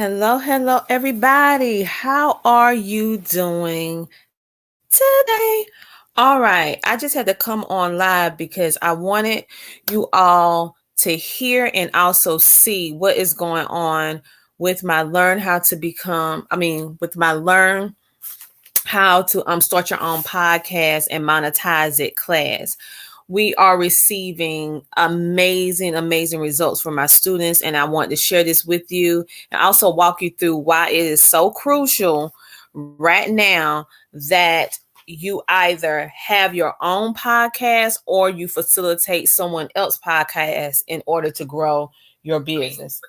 Hello, everybody. How are you doing today? All right. I just had to come on live because I wanted you all to hear and also see what is going on with my learn how to become, with my learn how to start your own podcast and monetize it class. We are receiving amazing results from my students, and I want to share this with you and also walk you through why it is so crucial right now that you either have your own podcast or you facilitate someone else's podcast in order to grow your business.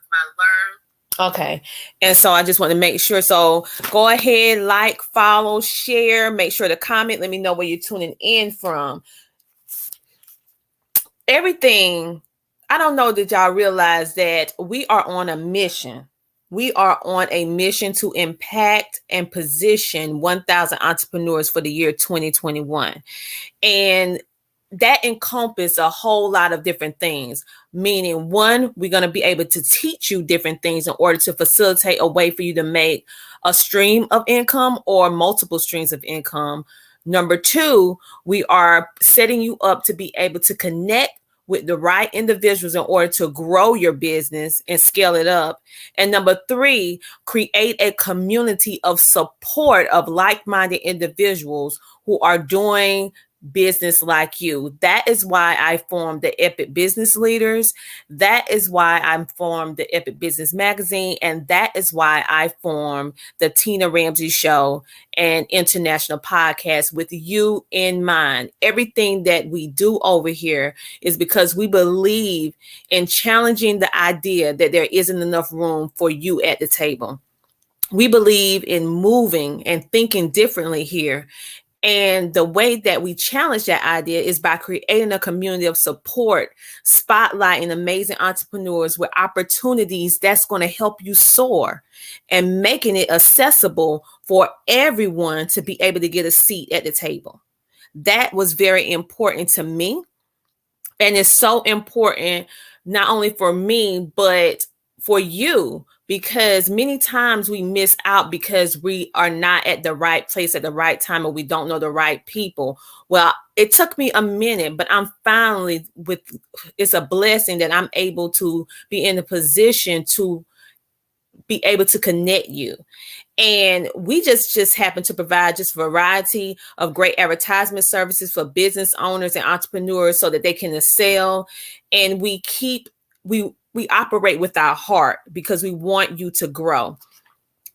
Okay. And so I just want to make sure. So go ahead, like, follow, share, make sure to comment. Let me know where you're tuning in from. Everything. I don't know that y'all realize that we are on a mission. We are on a mission to impact and position 1,000 entrepreneurs for the year 2021. And that encompasses a whole lot of different things, meaning one, we're going to be able to teach you different things in order to facilitate a way for you to make a stream of income or multiple streams of income. Number two, we are setting you up to be able to connect with the right individuals in order to grow your business and scale it up. And number three, create a community of support of like-minded individuals who are doing business like you. That is why I formed the Epic Business Leaders. That is why I formed the Epic Business Magazine. And that is why I formed the Tina Ramsay Show and international podcast with you in mind. Everything that we do over here is because we believe in challenging the idea that there isn't enough room for you at the table. We believe in moving and thinking differently here. And the way that we challenge that idea is by creating a community of support, spotlighting amazing entrepreneurs with opportunities that's going to help you soar and making it accessible for everyone to be able to get a seat at the table. That was very important to me. And it's so important, not only for me, but for you, because many times we miss out because we are not at the right place at the right time or we don't know the right people. Well, it took me a minute, but I'm finally it's a blessing that I'm able to be in a position to be able to connect you. And we just happen to provide just a variety of great advertisement services for business owners and entrepreneurs so that they can excel. And we operate with our heart because we want you to grow.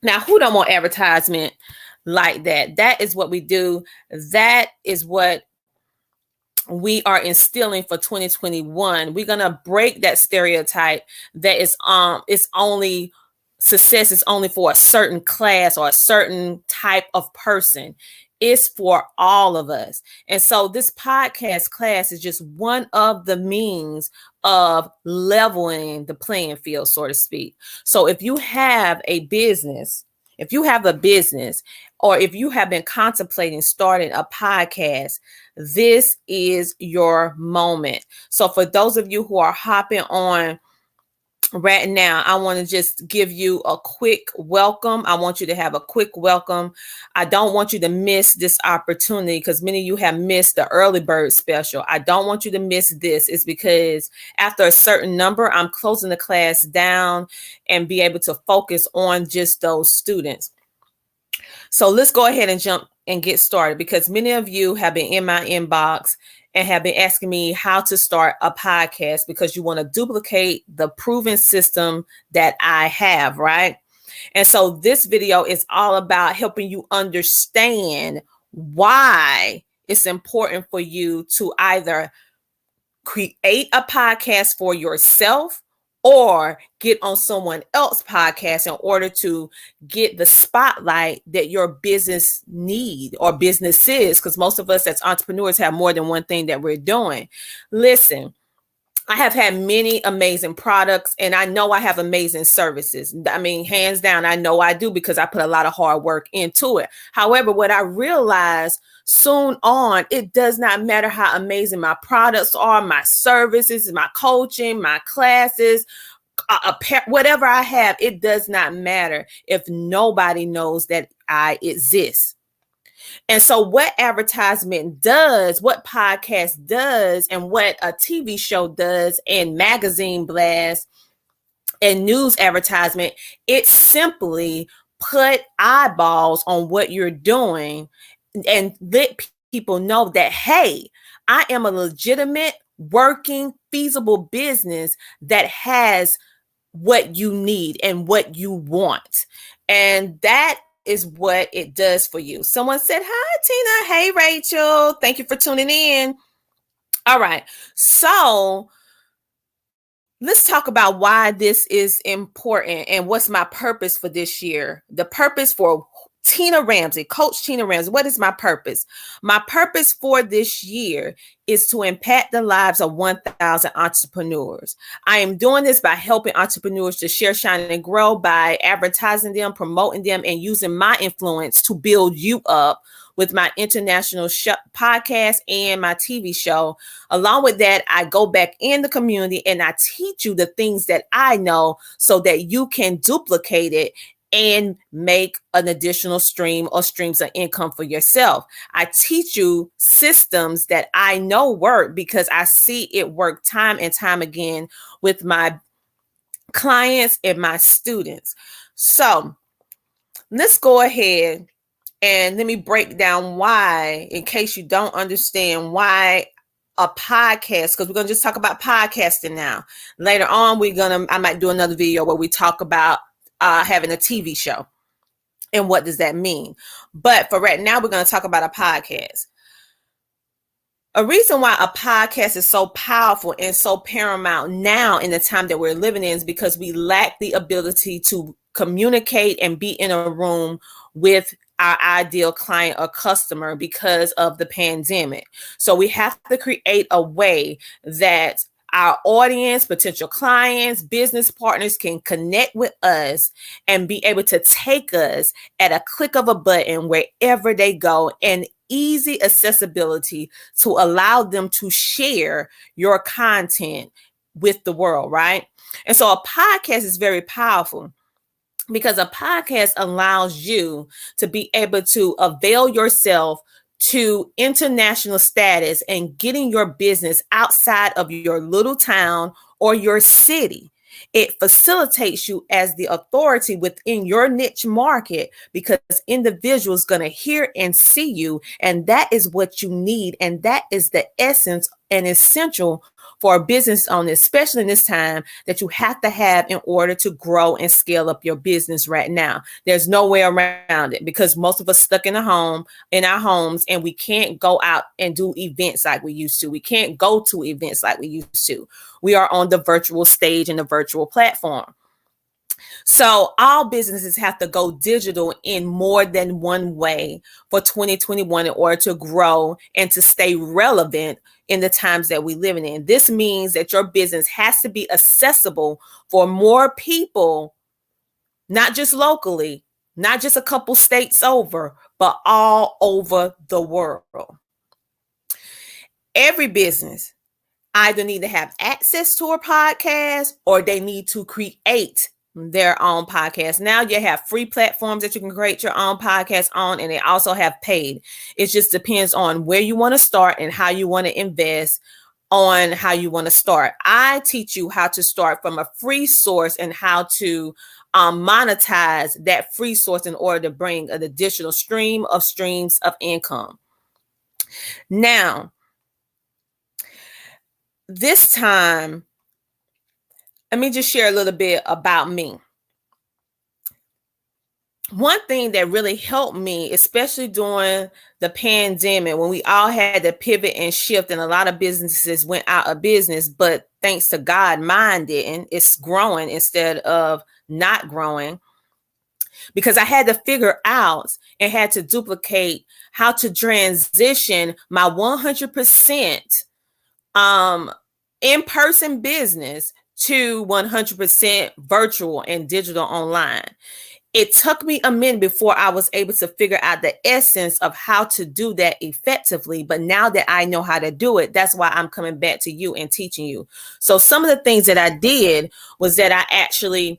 Now, who don't want advertisement like that? That is what we do. That is what we are instilling for 2021. We're going to break that stereotype that it's only success is only for a certain class or a certain type of person. It's for all of us. And so this podcast class is just one of the means of leveling the playing field, so to speak. So if you have a business, or if you have been contemplating starting a podcast, this is your moment. So for those of you who are hopping on right now, I want to just give you a quick welcome. I want you to have a quick welcome. I don't want you to miss this opportunity because many of you have missed the early bird special. I don't want you to miss this. It's because after a certain number, I'm closing the class down and be able to focus on just those students. So let's go ahead and jump and get started because many of you have been in my inbox and have been asking me how to start a podcast because you want to duplicate the proven system that I have, right? And so this video is all about helping you understand why it's important for you to either create a podcast for yourself or get on someone else's podcast in order to get the spotlight that your business need or businesses, because most of us as entrepreneurs have more than one thing that we're doing. Listen, I have had many amazing products and I know I have amazing services. I mean, hands down, I know I do because I put a lot of hard work into it. However, what I realized soon on, it does not matter how amazing my products are, my services, my coaching, my classes, whatever I have, it does not matter if nobody knows that I exist. And so what advertisement does, what podcast does, and what a TV show does, and magazine blast and news advertisement, it simply put eyeballs on what you're doing and let people know that, hey, I am a legitimate, working, feasible business that has what you need and what you want. And that is what it does for you. Someone said, hi, Tina. Hey, Rachel. Thank you for tuning in. All right. So let's talk about why this is important and what's my purpose for this year. The purpose for Tina Ramsay, Coach Tina Ramsay. What is my purpose? My purpose for this year is to impact the lives of 1,000 entrepreneurs. I am doing this by helping entrepreneurs to share, shine, and grow by advertising them, promoting them, and using my influence to build you up with my international podcast and my TV show. Along with that, I go back in the community and I teach you the things that I know so that you can duplicate it and make an additional stream or streams of income for yourself. I teach you systems that I know work because I see it work time and time again with my clients and my students. So let's go ahead and let me break down why, in case you don't understand why a podcast, because we're going to just talk about podcasting now. Later on, I might do another video where we talk about having a TV show and what does that mean. But for right now, we're going to talk about a podcast. A reason why a podcast is so powerful and so paramount now in the time that we're living in is because we lack the ability to communicate and be in a room with our ideal client or customer because of the pandemic. So we have to create a way that our audience, potential clients, business partners can connect with us and be able to take us at a click of a button wherever they go, and easy accessibility to allow them to share your content with the world, right? And so a podcast is very powerful because a podcast allows you to be able to avail yourself to international status and getting your business outside of your little town or your city. It facilitates you as the authority within your niche market because individuals going to hear and see you. And that is what you need. And that is the essence and essential for a business owner, especially in this time, that you have to have in order to grow and scale up your business right now. There's no way around it because most of us stuck in our homes, and we can't go out and do events like we used to. We can't go to events like we used to. We are on the virtual stage and the virtual platform. So all businesses have to go digital in more than one way for 2021 in order to grow and to stay relevant in the times that we're living in. This means that your business has to be accessible for more people, not just locally, not just a couple states over, but all over the world. Every business either need to have access to a podcast or they need to create their own podcast. Now you have free platforms that you can create your own podcast on, and they also have paid. It just depends on where you want to start and how you want to invest on how you want to start. I teach you how to start from a free source and how to monetize that free source in order to bring an additional streams of income. Now, this time, let me just share a little bit about me. One thing that really helped me, especially during the pandemic, when we all had to pivot and shift and a lot of businesses went out of business, but thanks to God, mine didn't. It's growing instead of not growing, because I had to figure out and had to duplicate how to transition my 100% in-person business to 100% virtual and digital online. It took me a minute before I was able to figure out the essence of how to do that effectively. But now that I know how to do it, that's why I'm coming back to you and teaching you. So some of the things that I did was that I actually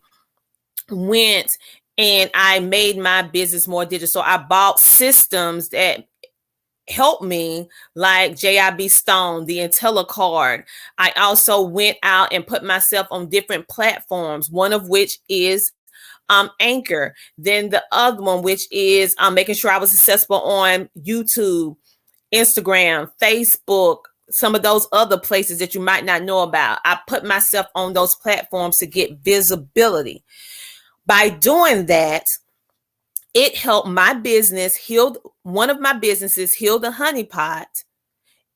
went and I made my business more digital. So I bought systems that helped me, like JIB Stone, the IntelliCard. I also went out and put myself on different platforms, one of which is Anchor. Then the other one, which is making sure I was accessible on YouTube, Instagram, Facebook, some of those other places that you might not know about. I put myself on those platforms to get visibility. By doing that, it helped my business heal. One of my businesses healed the honeypot.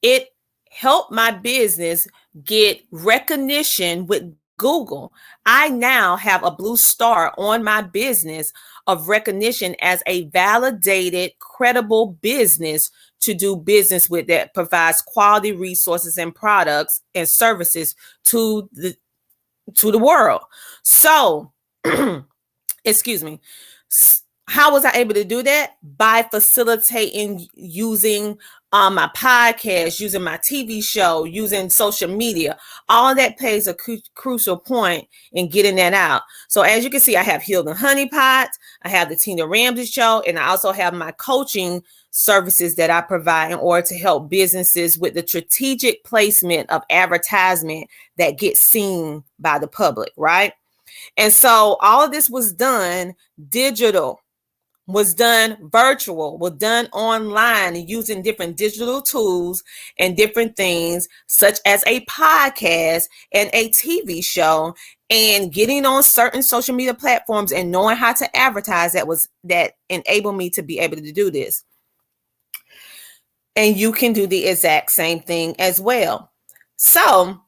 It helped my business get recognition with Google. I now have a blue star on my business of recognition as a validated, credible business to do business with that provides quality resources and products and services to the world. So, excuse me. How was I able to do that? By facilitating using my podcast, using my TV show, using social media. All that plays a crucial point in getting that out. So as you can see, I have Healed and Honeypot, I have the Tina Ramsay Show, and I also have my coaching services that I provide in order to help businesses with the strategic placement of advertisement that gets seen by the public, right? And so all of this was done digital, was done virtual, was done online using different digital tools and different things such as a podcast and a TV show, and getting on certain social media platforms and knowing how to advertise. That enabled me to be able to do this. And you can do the exact same thing as well. So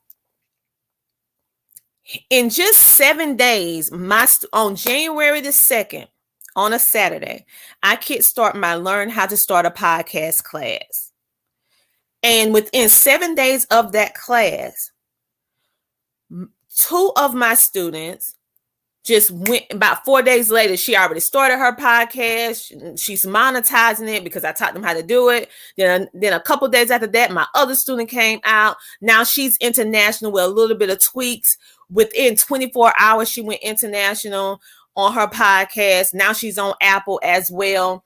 in just 7 days, on January the 2nd, on a Saturday, I kickstart my Learn How to Start a Podcast class. And within 7 days of that class, 2 of my students just went. About 4 days later, she already started her podcast. She's monetizing it because I taught them how to do it. Then a couple days after that, my other student came out. Now she's international with a little bit of tweaks. Within 24 hours, she went international on her podcast. Now she's on Apple as well,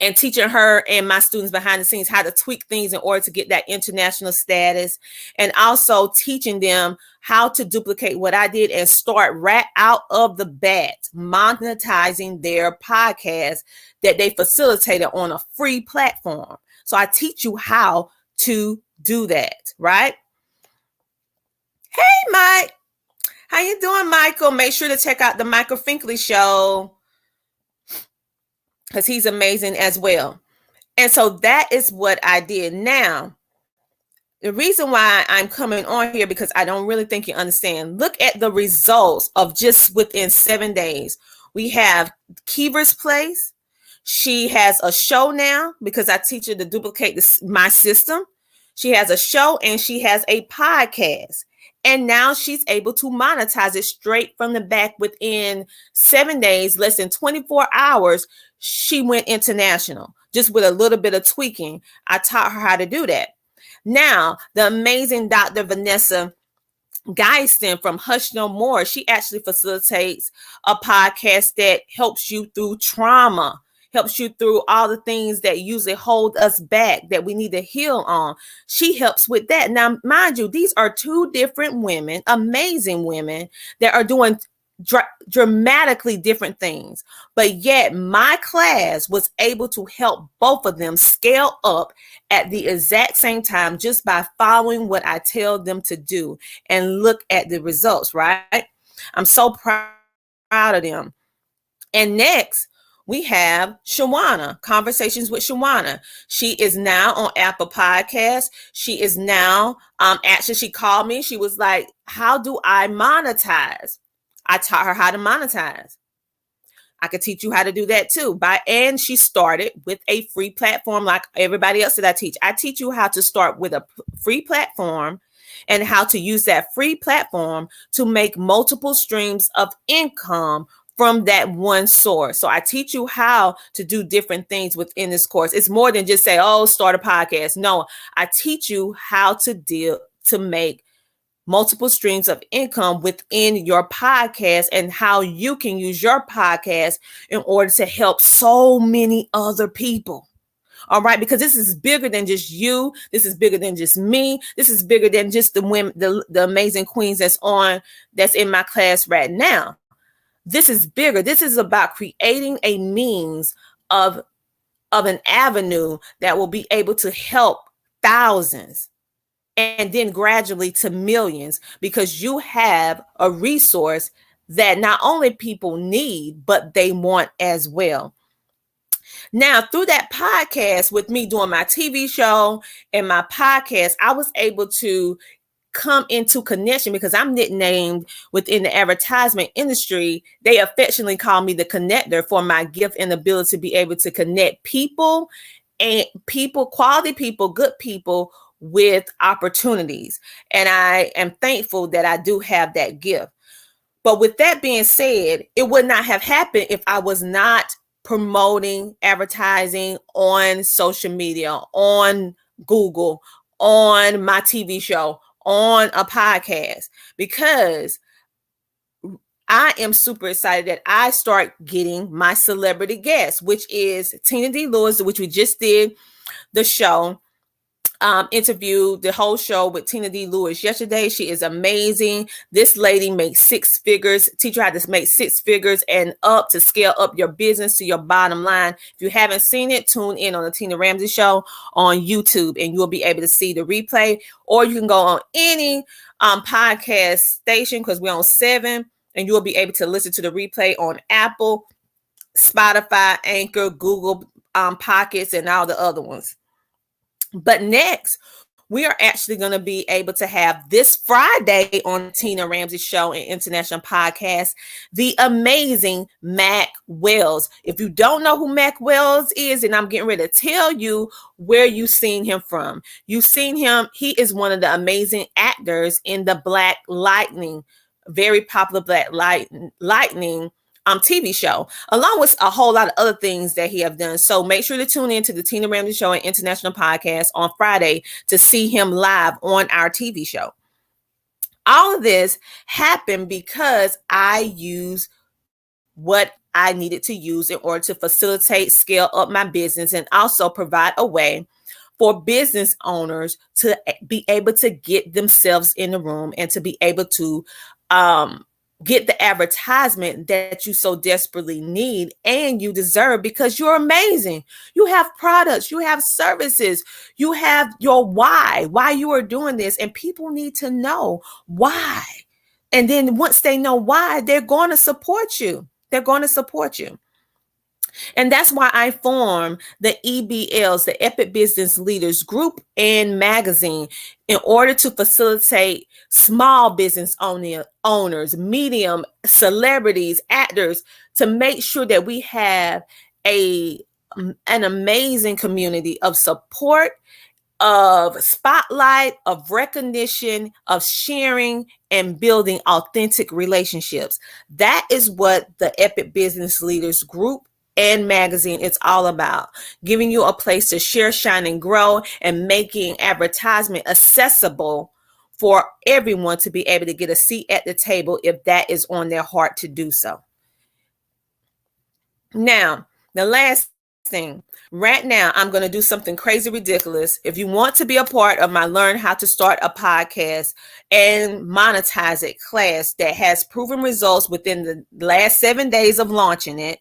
and teaching her and my students behind the scenes how to tweak things in order to get that international status, and also teaching them how to duplicate what I did and start right out of the bat monetizing their podcast that they facilitated on a free platform. So I teach you how to do that, right? Hey, Mike. How you doing, Michael? Make sure to check out the Michael Finkley Show because he's amazing as well. And so that is what I did. Now, the reason why I'm coming on here, because I don't really think you understand. Look at the results of just within 7 days. We have Keever's Place. She has a show now because I teach her to duplicate my system. She has a show and she has a podcast. And now she's able to monetize it straight from the back within 7 days, less than 24 hours. She went international just with a little bit of tweaking. I taught her how to do that. Now, the amazing Dr. Vanessa Geisten from Hush No More, she actually facilitates a podcast that helps you through trauma, helps you through all the things that usually hold us back that we need to heal on. She helps with that. Now, mind you, these are 2 different women, amazing women that are doing dramatically different things. But yet my class was able to help both of them scale up at the exact same time just by following what I tell them to do, and look at the results, right? I'm so proud of them. And next, we have Shawana, Conversations with Shawana. She is now on Apple Podcasts. She is now, actually, she called me. She was like, how do I monetize? I taught her how to monetize. I could teach you how to do that too. And she started with a free platform like everybody else that I teach. I teach you how to start with a free platform and how to use that free platform to make multiple streams of income from that one source. So I teach you how to do different things within this course. It's more than just say, oh, start a podcast. No, I teach you how to make multiple streams of income within your podcast and how you can use your podcast in order to help so many other people. All right, because this is bigger than just you. This is bigger than just me. This is bigger than just the women, the amazing queens that's in my class right now. This is bigger. This is about creating a means of an avenue that will be able to help thousands and then gradually to millions, because you have a resource that not only people need, but they want as well. Now, through that podcast, with me doing my TV show and my podcast, I was able to come into connection, because I'm nicknamed within the advertisement industry. They affectionately call me the connector for my gift and ability to be able to connect people, quality people, good people, with opportunities. And I am thankful that I do have that gift. But with that being said, it would not have happened if I was not promoting advertising on social media, on Google, on my TV show, on a podcast, because I am super excited that I start getting my celebrity guests, which is Tina D. Lewis, which we just did the show. Interviewed the whole show with Tina D. Lewis yesterday. She is amazing. This lady makes six figures. Teach you how to make six figures and up to scale up your business to your bottom line. If you haven't seen it, tune in on the Tina Ramsay Show on YouTube, and you'll be able to see the replay. Or you can go on any podcast station, because we're on 7, and you'll be able to listen to the replay on Apple, Spotify, Anchor, Google Pockets, and all the other ones. But next, we are actually going to be able to have this Friday on Tina Ramsay Show and International Podcast, the amazing Mac Wells. If you don't know who Mac Wells is, and I'm getting ready to tell you where you've seen him from. You've seen him. He is one of the amazing actors in the Black Lightning, very popular Black Lightning TV show, along with a whole lot of other things that he have done. So make sure to tune in to the Tina Ramsay Show and International Podcast on Friday to see him live on our TV show. All of this happened because I use what I needed to use in order to facilitate, scale up my business, and also provide a way for business owners to be able to get themselves in the room and to be able to get the advertisement that you so desperately need and you deserve, because you're amazing. You have products, you have services, you have your why you are doing this, and people need to know why. And then once they know why, they're going to support you. They're going to support you. And that's why I formed the EBLs, the Epic Business Leaders Group and Magazine, in order to facilitate small business owners, medium, celebrities, actors, to make sure that we have an amazing community of support, of spotlight, of recognition, of sharing, and building authentic relationships. That is what the Epic Business Leaders Group and Magazine is all about. Giving you a place to share, shine, and grow, and making advertisement accessible for everyone to be able to get a seat at the table if that is on their heart to do so. Now, the last thing, right now, I'm going to do something crazy ridiculous. If you want to be a part of my Learn How to Start a Podcast and Monetize It class that has proven results within the last 7 days of launching it,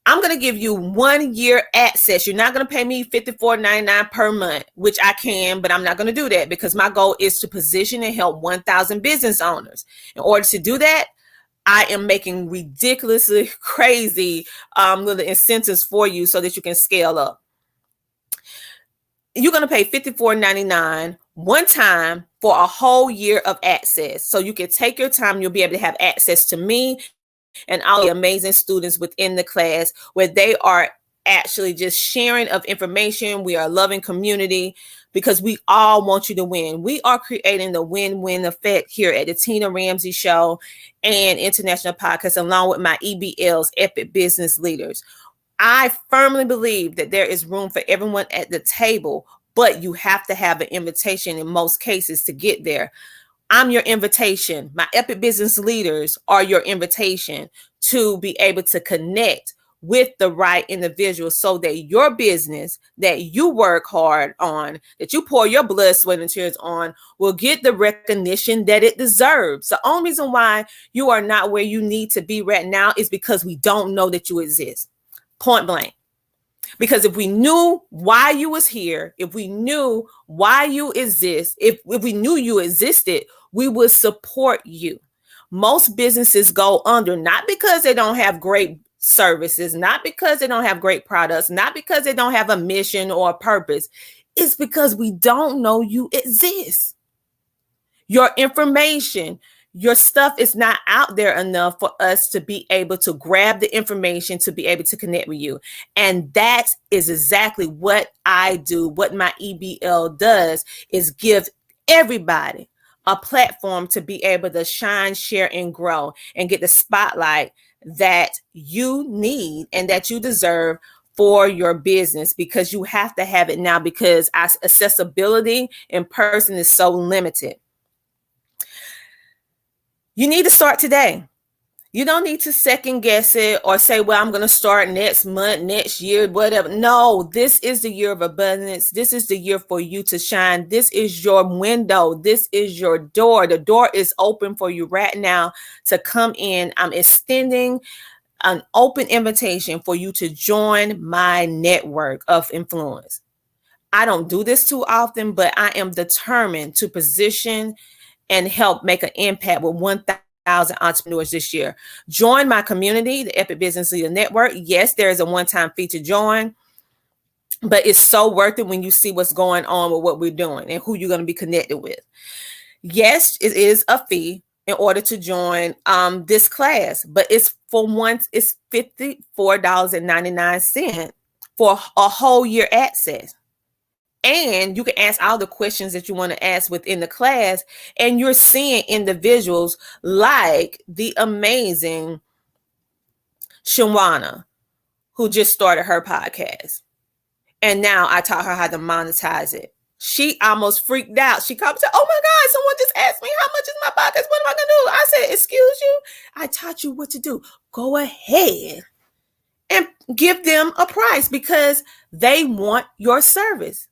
I'm going to give you 1 year access. You're not going to pay me $54.99 per month, which I can, but I'm not going to do that, because my goal is to position and help 1,000 business owners. In order to do that, I am making ridiculously crazy little incentives for you so that you can scale up. You're going to pay $54.99 one time for a whole year of access. So you can take your time. You'll be able to have access to me and all the amazing students within the class, where they are actually just sharing of information. We are a loving community. because we all want you to win. We are creating the win-win effect here at the Tina Ramsay Show and International Podcast, along with my EBLs, Epic Business Leaders. I firmly believe that there is room for everyone at the table, but you have to have an invitation in most cases to get there. I'm your invitation. My Epic Business Leaders are your invitation to be able to connect with the right individuals so that your business that you work hard on, that you pour your blood, sweat, and tears on, will get the recognition that it deserves. The only reason why you are not where you need to be right now is because we don't know that you exist. Point blank. Because if we knew why you was here, if we knew why you exist, if we knew you existed, we would support you. Most businesses go under, not because they don't have great services, not because they don't have great products, not because they don't have a mission or a purpose. It's because we don't know you exist. Your information, your stuff is not out there enough for us to be able to grab the information to be able to connect with you. And that is exactly what I do. What my EBL does is give everybody a platform to be able to shine, share, and grow and get the spotlight that you need and that you deserve for your business, because you have to have it now, because accessibility in person is so limited. You need to start today. You don't need to second guess it or say, well, I'm going to start next month, next year, whatever. No, this is the year of abundance. This is the year for you to shine. This is your window. This is your door. The door is open for you right now to come in. I'm extending an open invitation for you to join my network of influence. I don't do this too often, but I am determined to position and help make an impact with 1,000 entrepreneurs this year. Join my community, the Epic Business Leader Network. Yes, there is a one-time fee to join, but it's so worth it when you see what's going on with what we're doing and who you're going to be connected with. Yes, it is a fee in order to join this class, but it's $54.99 for a whole year access. And you can ask all the questions that you want to ask within the class. And you're seeing individuals like the amazing Shawana, who just started her podcast. And now I taught her how to monetize it. She almost freaked out. She comes to, oh my God, someone just asked me, how much is my podcast? What am I going to do? I said, excuse you? I taught you what to do. Go ahead and give them a price because they want your service.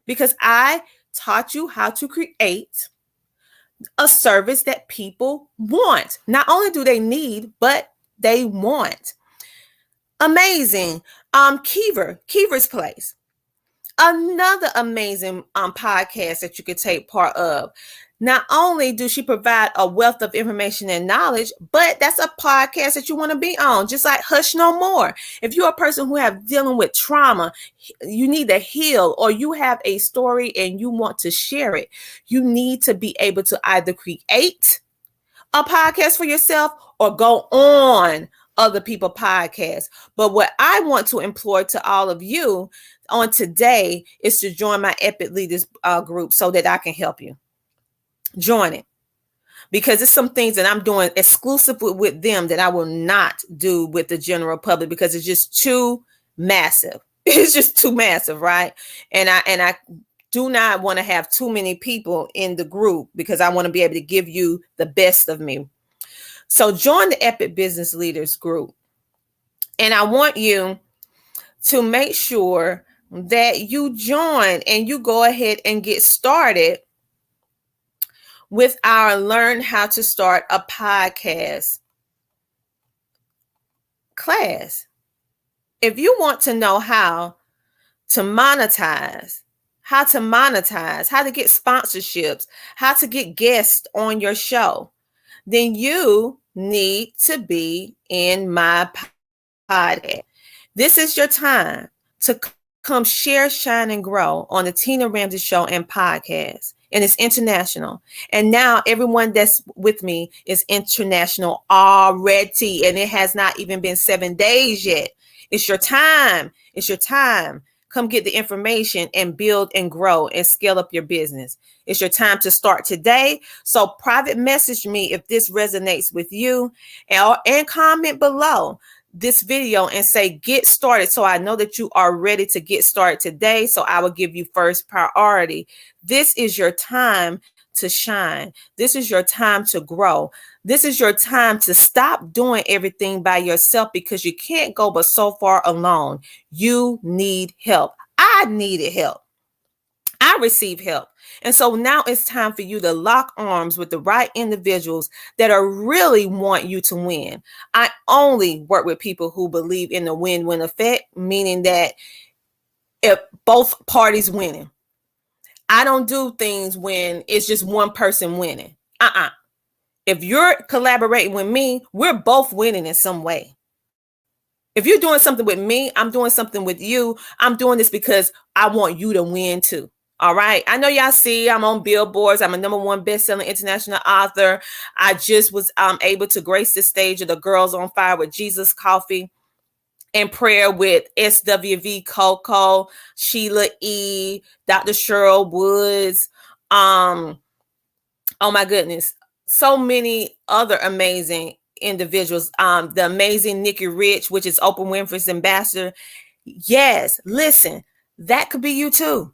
Because I taught you how to create a service that people want. Not only do they need, but they want. Amazing. Keever's Place. Another amazing podcast that you could take part of. Not only do she provide a wealth of information and knowledge, but that's a podcast that you want to be on, just like Hush No More. If you're a person who have dealing with trauma, you need to heal, or you have a story and you want to share it, you need to be able to either create a podcast for yourself or go on other people's podcasts. But what I want to implore to all of you on today is to join my Epic Leaders group so that I can help you. Join it, because it's some things that I'm doing exclusively with them that I will not do with the general public because it's just too massive. It's just too massive, right? And I do not want to have too many people in the group because I want to be able to give you the best of me. So join the Epic Business Leaders group. And I want you to make sure that you join and you go ahead and get started with our Learn How to Start a Podcast class. If you want to know how to monetize, how to get sponsorships, how to get guests on your show, then you need to be in my podcast. This is your time to come share, shine, and grow on the Tina Ramsay Show and podcast. And it's international. And now everyone that's with me is international already. And it has not even been 7 days yet. It's your time. It's your time. come get the information and build and grow and scale up your business. It's your time to start today. So private message me if this resonates with you, and comment below this video and say get started, so I know that you are ready to get started today, so I will give you first priority. This is your time to shine. This is your time to grow. This is your time to stop doing everything by yourself, because you can't go but so far alone. You need help. I needed help. I received help. And so now it's time for you to lock arms with the right individuals that are really want you to win. I only work with people who believe in the win-win effect, meaning that if both parties winning. I don't do things when it's just one person winning. If you're collaborating with me, we're both winning in some way. If you're doing something with me, I'm doing something with you. I'm doing this because I want you to win too. All right. I know y'all see I'm on billboards. I'm a #1 best-selling international author. I just was able to grace the stage of the Girls on Fire with Jesus Coffee and Prayer with SWV Coco, Sheila E., Dr. Cheryl Woods. Oh my goodness. So many other amazing individuals. The amazing Nikki Rich, which is Oprah Winfrey's ambassador. Yes, listen, that could be you too.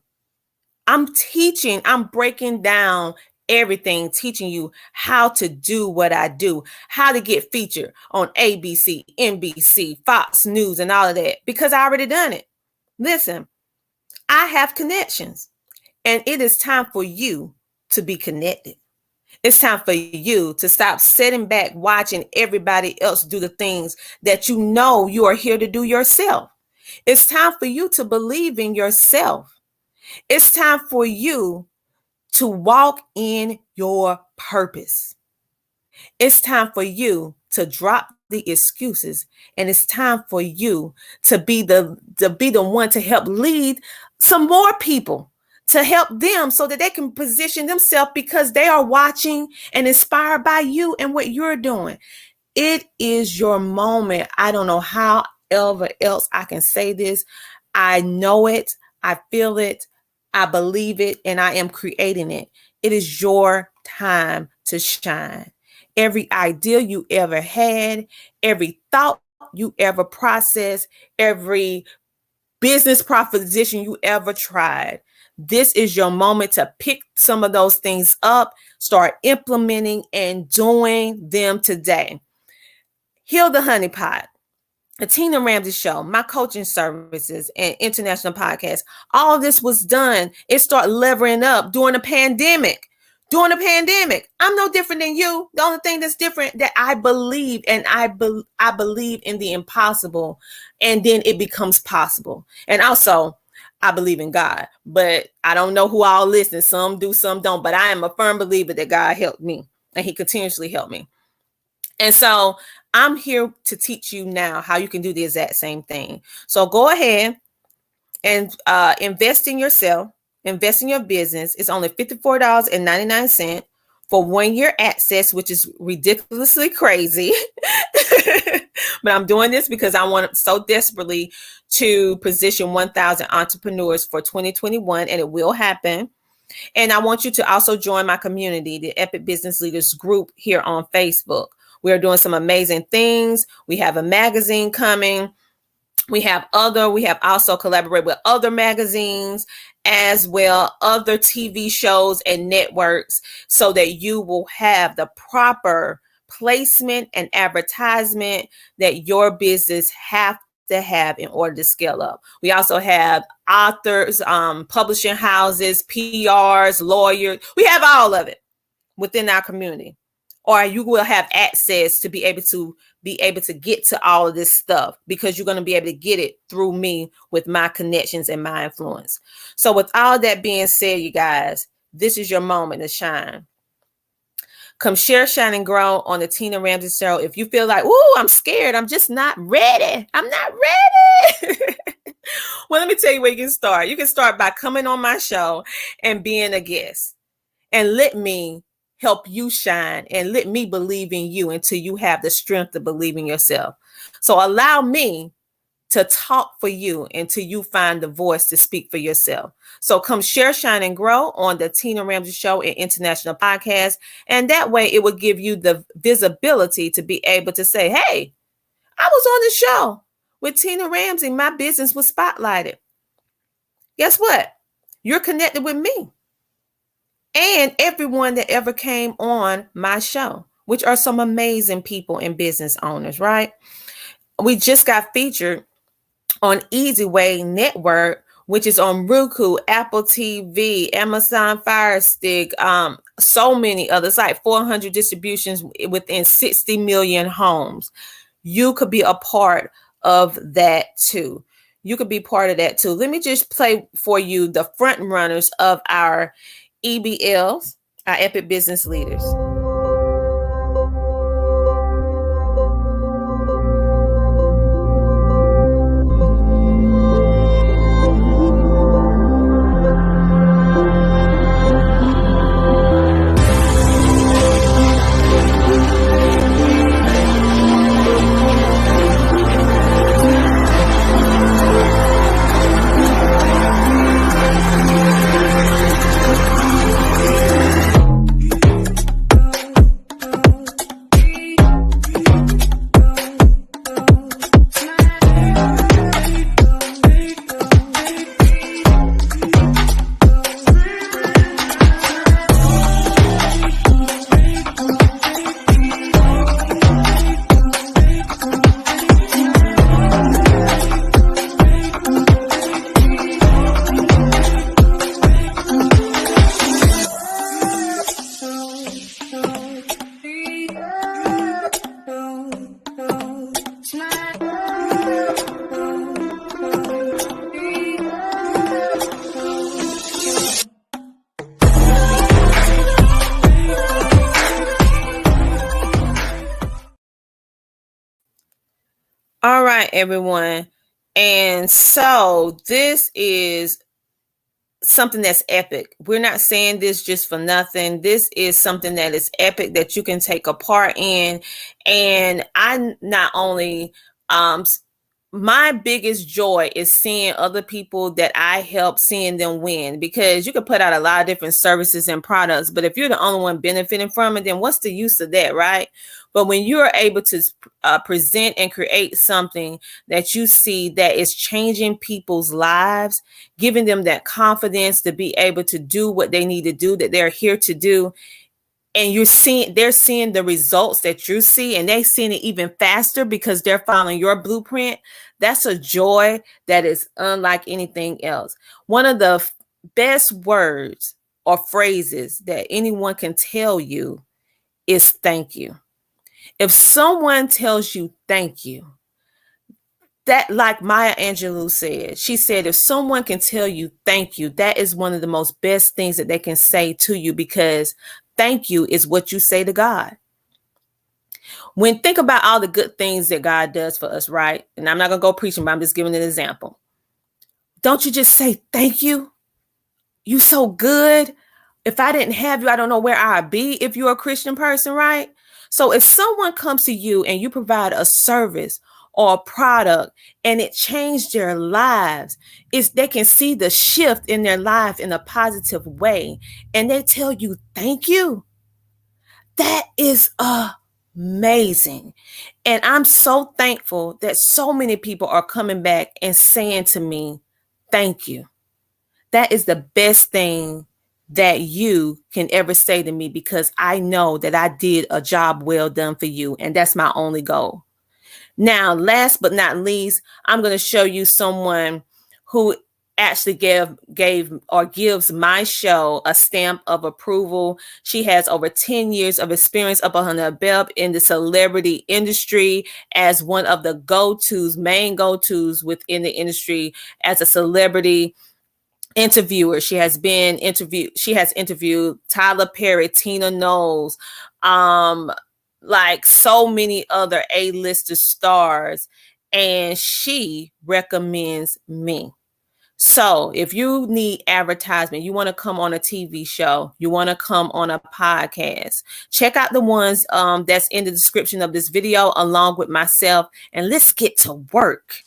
I'm breaking down everything, teaching you how to do what I do, how to get featured on ABC, NBC, Fox News, and all of that, because I already done it. Listen, I have connections, and it is time for you to be connected. It's time for you to stop sitting back watching everybody else do the things that you know you are here to do yourself. It's time for you to believe in yourself. It's time for you to walk in your purpose. It's time for you to drop the excuses, and it's time for you to be the one to help lead some more people, to help them so that they can position themselves, because they are watching and inspired by you and what you're doing. It is your moment. I don't know how else I can say this. I know it. I feel it. I believe it, and I am creating it. It is your time to shine. Every idea you ever had, every thought you ever processed, every business proposition you ever tried, this is your moment to pick some of those things up, start implementing and doing them today. Heal the Honey Pot, the Tina Ramsay Show, my coaching services, and international podcast. All of this was done. It started leveling up during the pandemic. I'm no different than you. The only thing that's different that I believe, and I believe in the impossible, and then it becomes possible. And also, I believe in God, but I don't know who all listen. Some do, some don't. But I am a firm believer that God helped me, and He continuously helped me. And so I'm here to teach you now how you can do the exact same thing. So go ahead and invest in yourself, invest in your business. It's only $54.99 for 1 year access, which is ridiculously crazy. But I'm doing this because I want so desperately to position 1,000 entrepreneurs for 2021, and it will happen. And I want you to also join my community, the Epic Business Leaders group here on Facebook. We're doing some amazing things. We have a magazine coming. We have also collaborated with other magazines, as well other TV shows and networks, so that you will have the proper placement and advertisement that your business have to have in order to scale up. We also have authors, publishing houses, PRs, lawyers. We have all of it within our community. Or you will have access to be able to get to all of this stuff, because you're going to be able to get it through me with my connections and my influence. So with all that being said, you guys, this is your moment to shine. Come share, shine, and grow on the Tina Ramsay Show. If you feel like, ooh, I'm scared, I'm just not ready. I'm not ready. Well, let me tell you where you can start. You can start by coming on my show and being a guest, and let me help you shine, and let me believe in you until you have the strength to believe in yourself. So allow me to talk for you until you find the voice to speak for yourself. So come share, shine, and grow on the Tina Ramsay Show and International Podcast. And that way it will give you the visibility to be able to say, hey, I was on the show with Tina Ramsay. My business was spotlighted. Guess what? You're connected with me and everyone that ever came on my show, which are some amazing people and business owners, right? We just got featured on Easy Way Network, which is on Roku, Apple TV, Amazon Fire Stick, so many others, like 400 distributions within 60 million homes. You could be a part of that too. You could be part of that too. Let me just play for you the front runners of our EBLs, our Epic Business Leaders. All right, everyone. And so this is something that's epic. We're not saying this just for nothing. This is something that is epic that you can take a part in. And I not only, my biggest joy is seeing other people that I help, seeing them win, because you can put out a lot of different services and products, but if you're the only one benefiting from it, then what's the use of that, right? But when you're able to present and create something that you see that is changing people's lives, giving them that confidence to be able to do what they need to do, that they're here to do, and they're seeing the results that you see, and they're seeing it even faster because they're following your blueprint. That's a joy that is unlike anything else. One of the best words or phrases that anyone can tell you is thank you. If someone tells you thank you, that, like Maya Angelou said, she said, if someone can tell you thank you, that is one of the most best things that they can say to you, because thank you is what you say to God. When think about all the good things that God does for us, right? And I'm not going to go preaching, but I'm just giving an example. Don't you just say thank you? You so good. If I didn't have you, I don't know where I'd be if you're a Christian person, right? So if someone comes to you and you provide a service or a product and it changed their lives, they can see the shift in their life in a positive way, and they tell you thank you. That is amazing. And I'm so thankful that so many people are coming back and saying to me, thank you. That is the best thing that you can ever say to me, because I know that I did a job well done for you. And that's my only goal. Now, last but not least, I'm going to show you someone who actually gives my show a stamp of approval. She has over 10 years of experience up on her belt in the celebrity industry as one of the main go-tos within the industry as a celebrity interviewer. She has interviewed Tyler Perry, Tina Knowles, like so many other A-lister stars, and she recommends me. So if you need advertisement, you want to come on a TV show, you want to come on a podcast, check out the ones that's in the description of this video along with myself, and let's get to work.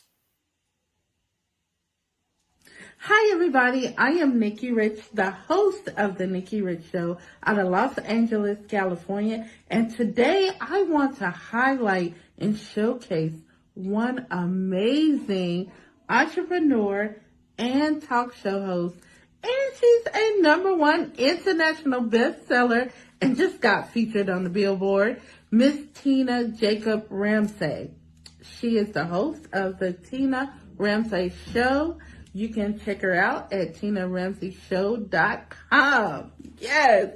Hi everybody, I am Nikki Rich, the host of The Nikki Rich Show out of Los Angeles, California. And today I want to highlight and showcase one amazing entrepreneur and talk show host. And she's a #1 international bestseller and just got featured on the Billboard, Miss Tina Jacob Ramsay. She is the host of the Tina Ramsay Show. You can check her out at TinaRamsayShow.com. Yes.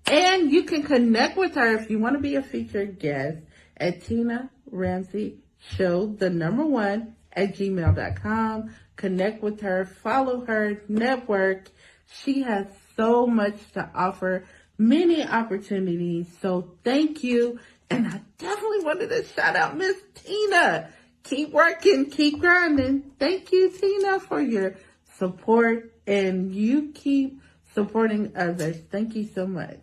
And you can connect with her if you want to be a featured guest at TinaRamsayShow, the #1 at gmail.com. Connect with her, follow her, network. She has so much to offer, many opportunities. So thank you. And I definitely wanted to shout out Miss Tina. Keep working, keep grinding. Thank you, Tina, for your support, and you keep supporting others. Thank you so much.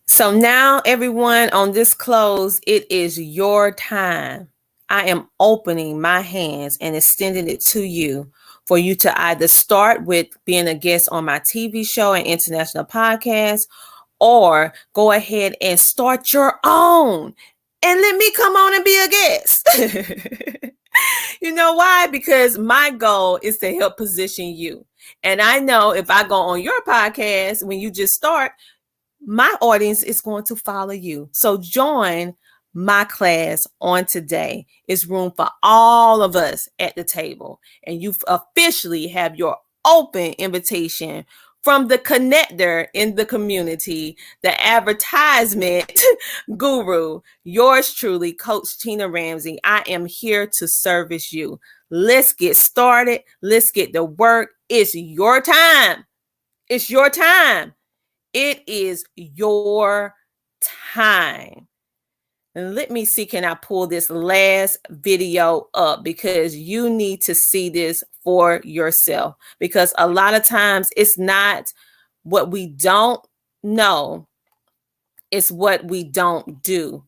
So now, everyone, on this close, it is your time. I am opening my hands and extending it to you for you to either start with being a guest on my TV show and international podcast, or go ahead and start your own and let me come on and be a guest. You know why? Because my goal is to help position you. And I know if I go on your podcast, when you just start, my audience is going to follow you. So join my class on today. It's room for all of us at the table. And you officially have your open invitation from the connector in the community, the advertisement guru, yours truly, Coach Tina Ramsay. I am here to service you. Let's get started. Let's get to work. It's your time. It's your time. It is your time. And let me see, can I pull this last video up, because you need to see this for yourself, because a lot of times it's not what we don't know, it's what we don't do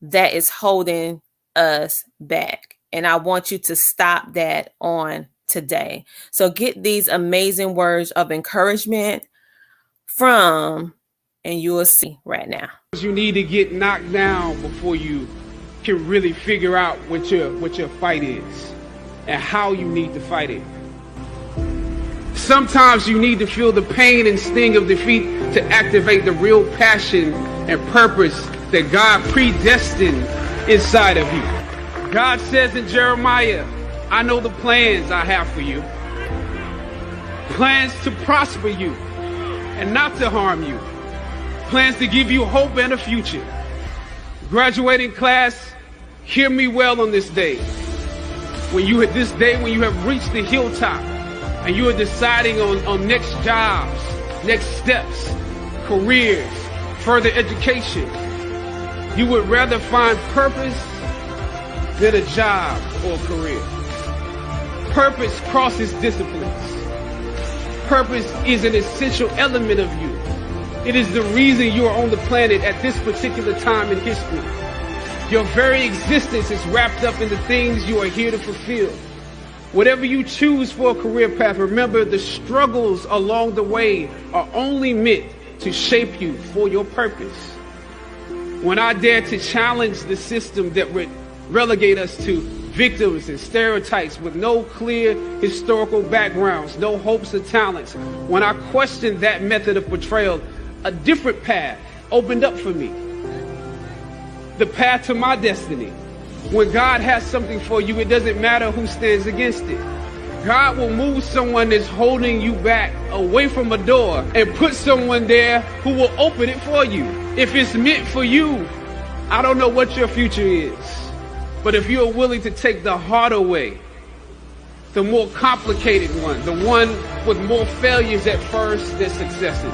that is holding us back. And I want you to stop that on today. So get these amazing words of encouragement from, and you will see right now. You need to get knocked down before you can really figure out what your fight is and how you need to fight it. Sometimes you need to feel the pain and sting of defeat to activate the real passion and purpose that God predestined inside of you. God says in Jeremiah, I know the plans I have for you. Plans to prosper you and not to harm you. Plans to give you hope and a future. Graduating class, hear me well on this day. When you have reached the hilltop and you are deciding on next jobs, next steps, careers, further education, you would rather find purpose than a job or career. Purpose crosses disciplines. Purpose is an essential element of you. It is the reason you are on the planet at this particular time in history. Your very existence is wrapped up in the things you are here to fulfill. Whatever you choose for a career path, remember the struggles along the way are only meant to shape you for your purpose. When I dare to challenge the system that would relegate us to victims and stereotypes with no clear historical backgrounds, no hopes or talents, when I questioned that method of portrayal, a different path opened up for me. The path to my destiny. When God has something for you, it doesn't matter who stands against it. God will move someone that's holding you back away from a door and put someone there who will open it for you. If it's meant for you, I don't know what your future is. But if you're willing to take the harder way, the more complicated one, the one with more failures at first than successes,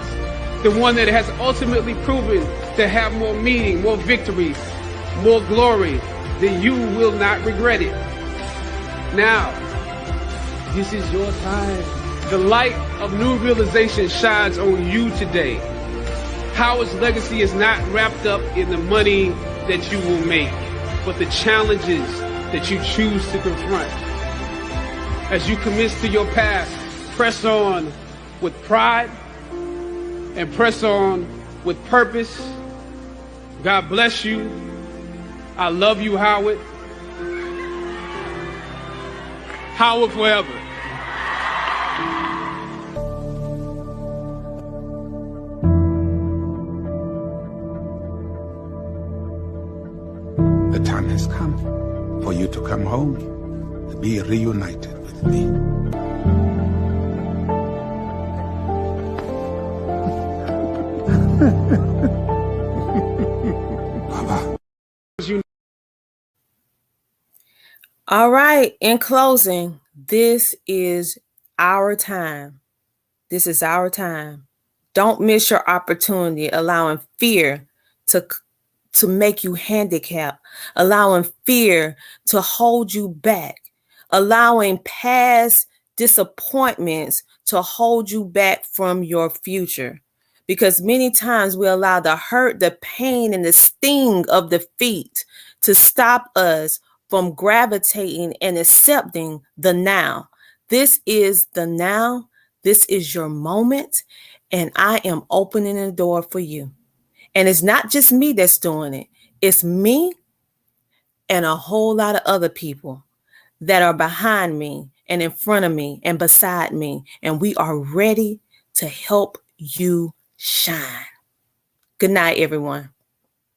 the one that has ultimately proven to have more meaning, more victory, more glory, then you will not regret it. Now, this is your time. The light of new realization shines on you today. Howard's legacy is not wrapped up in the money that you will make, but the challenges that you choose to confront. As you commit to your path, press on with pride and press on with purpose. God bless you. I love you, Howard. Howard forever. The time has come for you to come home, to be reunited with me. Baba. All right. In closing, this is our time. This is our time. Don't miss your opportunity, allowing fear to make you handicapped, allowing fear to hold you back, allowing past disappointments to hold you back from your future. Because many times we allow the hurt, the pain, and the sting of defeat to stop us from gravitating and accepting the now. This is the now. This is your moment. And I am opening the door for you. And it's not just me that's doing it. It's me and a whole lot of other people that are behind me and in front of me and beside me. And we are ready to help you shine. Good night, everyone.